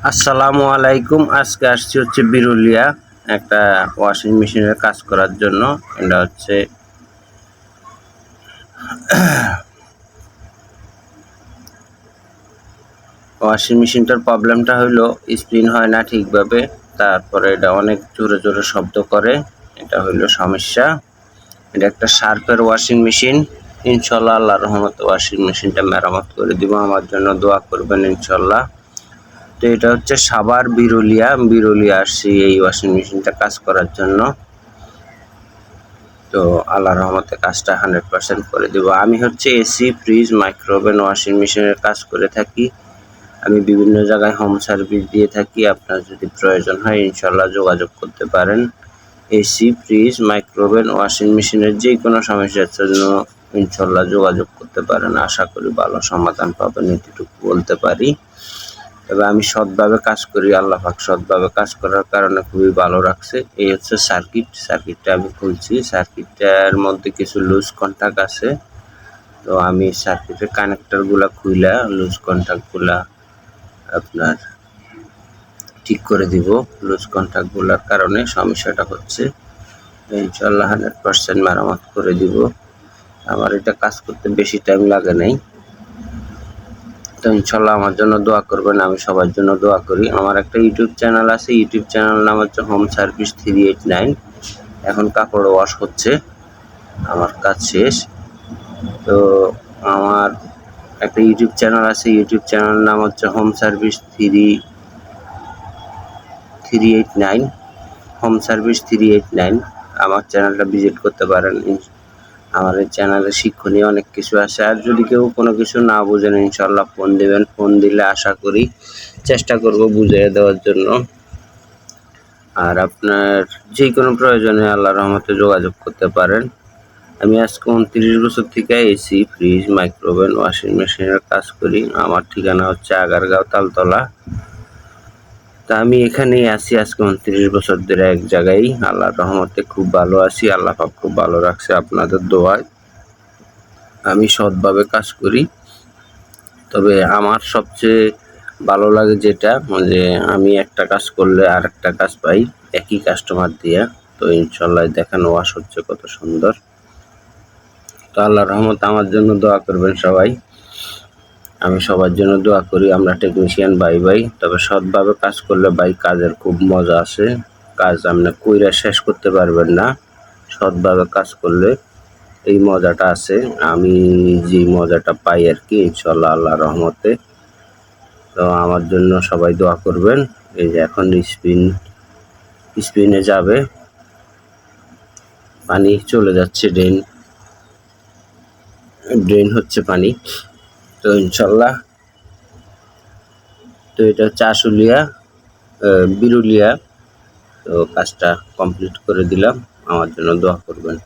আসসালামু আলাইকুম। আজকে আসছি হচ্ছে বিরুলিয়া একটা ওয়াশিং মেশিনের কাজ করার জন্য। এটা হচ্ছে ওয়াশিং মেশিনটার প্রবলেমটা হলো স্পিন হয় না ঠিকভাবে, তারপরে এটা অনেক জোরে জোরে শব্দ করে, এটা হইলো সমস্যা। এটা একটা শার্পের ওয়াশিং মেশিন। ইনশাল্লাহ আল্লাহর রহমতে ওয়াশিং মেশিনটা মেরামত করে দিব। আমার জন্য দোয়া করবেন ইনশাল্লাহ। তো এটা হচ্ছে সাভার বিরুলিয়া আসছি এই ওয়াশিং মেশিনটা কাজ করার জন্য। তো আল্লাহর রহমতে কাজটা 100% করে দেব। আমি হচ্ছে এসি, ফ্রিজ, মাইক্রোওভেন, ওয়াশিং মেশিনের কাজ করে থাকি। আমি বিভিন্ন জায়গায় হোম সার্ভিস দিয়ে থাকি। আপনার যদি প্রয়োজন হয় ইনশাল্লাহ যোগাযোগ করতে পারেন। এসি, ফ্রিজ, মাইক্রোওভেন, ওয়াশিং মেশিনের যে কোনো সমস্যার জন্য ইনশাল্লাহ যোগাযোগ করতে পারেন। আশা করি ভালো সমাধান পাবেন, এটুকু বলতে পারি। তবে আমি সৎভাবে কাজ করি, আল্লাহ পাক সৎভাবে কাজ করার কারণে খুবই ভালো রাখছে। এই হচ্ছে সার্কিটটা আমি খুলছি। সার্কিটটার মধ্যে কিছু লুজ কন্টাক্ট আছে, তো আমি সার্কিটের কানেক্টরগুলা খুইলা লুজ কন্টাক্টগুলা আপনার ঠিক করে দিব। লুজ কন্টাক্টগুলার কারণে সমস্যাটা হচ্ছে। ইনশাল্লাহ 100% মেরামত করে দিব। আমার এটা কাজ করতে বেশি টাইম লাগে নাই। তো ইনশাল্লাহ আমার জন্য দোয়া করবেন, আমি সবার জন্য দোয়া করি। আমার একটা ইউটিউব চ্যানেল আছে, ইউটিউব চ্যানেল নাম হচ্ছে হোম সার্ভিস 389। এখন কাপড় ওয়াশ হচ্ছে, আমার কাজ শেষ। তো আমার একটা ইউটিউব চ্যানেল আছে, ইউটিউব চ্যানেল নাম হচ্ছে হোম সার্ভিস 389, হোম সার্ভিস 389। আমার চ্যানেলটা ভিজিট করতে পারেন। আমার এই চ্যানেলে শিক্ষণীয় অনেক কিছু আছে। আর যদি কেউ কোনো কিছু না বুঝেন ইনশাল্লাহ ফোন দেবেন, ফোন দিলে আশা করি চেষ্টা করব বুঝিয়ে দেওয়ার জন্য। আর আপনার যে কোনো প্রয়োজনে আল্লাহর রহমতে যোগাযোগ করতে পারেন। আমি আজকে 29 বছর থেকে এসি, ফ্রিজ, মাইক্রোওভেন, ওয়াশিং মেশিনের কাজ করি। আমার ঠিকানা হচ্ছে আগারগাঁও, তালতলা। তা আমি এখানেই আছি আজকে 29 বছর ধরে এক জায়গায়। আল্লাহর রহমতে খুব ভালো আছি, আল্লাহ পাক খুব ভালো রাখছে আপনাদের দোয়ায়। আমি সৎভাবে কাজ করি। তবে আমার সবচেয়ে ভালো লাগে যেটা, যে আমি একটা কাজ করলে আর একটা কাজ পাই একই কাস্টমার দিয়ে। তো ইনশাল্লাহ দেখেন ওয়াশ হচ্ছে কত সুন্দর। তো আল্লাহর রহমতে আমার জন্য দোয়া করবেন সবাই। আমি সবার জন্য দোয়া করি। আমরা টেকনিশিয়ান ভাই, তবে সৎভাবে কাজ করলে ভাই কাজের খুব মজা আছে। কাজ আপনি কইরা শেষ করতে পারবেন না। সৎভাবে কাজ করলে এই মজাটা আছে, আমি যে মজাটা পাই আর কি ইনশাল্লাহ আল্লাহর রহমতে। তো আমার জন্য সবাই দোয়া করবেন। এই যে এখন স্পিনে যাবে, পানি চলে যাচ্ছে, ড্রেন হচ্ছে পানি। তো ইনশাল্লাহ, তো এটা হচ্ছে আশুলিয়া, বিরুলিয়া। তো কাজটা কমপ্লিট করে দিলাম, আমার জন্য দোয়া করবেন।